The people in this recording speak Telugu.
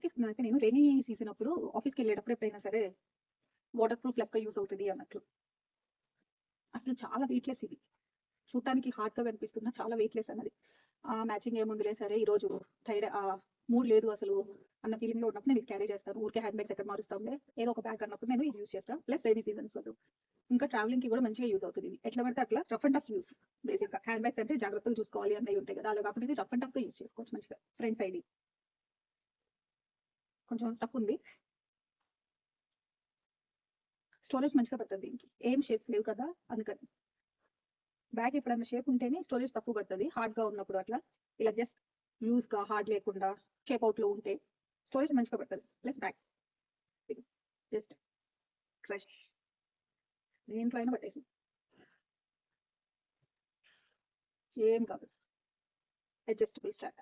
తీసుకున్నాను. అయితే నేను రెయినీ సీజన్ అప్పుడు ఆఫీస్‌కి వెళ్ళేటప్పుడు ఎప్పుడైనా సరే వాటర్ ప్రూఫ్ లెక్క యూజ్ అవుతది అన్నట్లు. అసలు చాలా వెయిట్‌లెస్ ఇవి. చూడటానికి హార్డ్‌గా కనిపిస్తున్నా చాలా వెయిట్‌లెస్ అన్నది. మ్యాచింగ్ ఏముందిలే సరే ఈరోజు మూడ్ లేదు అసలు అన్న ఫీలింగ్‌లో ఉన్నప్పుడు నేను ఇది క్యారీ చేస్తాను. ఊరికే హ్యాండ్ బ్యాగ్స్ ఎక్కడ మారుస్తాంలే ఏదో ఒక బ్యాగ్ అన్నప్పుడు నేను ఇది యూజ్ చేస్తాను. ప్లస్ రెయినీ సీజన్స్‌లో ఇంకా ట్రావెలింగ్‌కి కూడా మంచిగా యూజ్ అవుతది ఇది. ఎట్లా పడితే అట్లా రఫ్ అండ్ టఫ్ యూజ్ బేసిక్‌గా. హ్యాండ్ బ్యాగ్స్ అంటే జాగ్రత్తగా చూసుకోవాలి అన్నవి ఉంటాయి కదా! అలా కాకుండా ఇది రఫ్ అండ్ టఫ్‌గా యూజ్ చేసుకోవచ్చు మంచిగా. ఫ్రంట్ సైడ్ కొంచెం స్టఫ్ ఉంది. స్టోరేజ్ మంచిగా పడతది దీనికి. ఏం షేప్స్ లేవు కదా! అందుకని. బ్యాగ్ ఎప్పుడన్నా షేప్ ఉంటేనే స్టోరేజ్ తక్కువ పడతది. హార్డ్‌గా ఉన్నప్పుడు అట్లా. ఇలా జస్ట్ లూజ్‌గా హార్డ్ లేకుండా షేప్ అవుట్‌లో ఉంటే స్టోరేజ్ మంచిగా పడతది. ప్లస్ బ్యాగ్ జస్ట్ క్రష్ దేంట్లో అయినా పట్టేసింది. ఏం కాదు. Adjustable strap.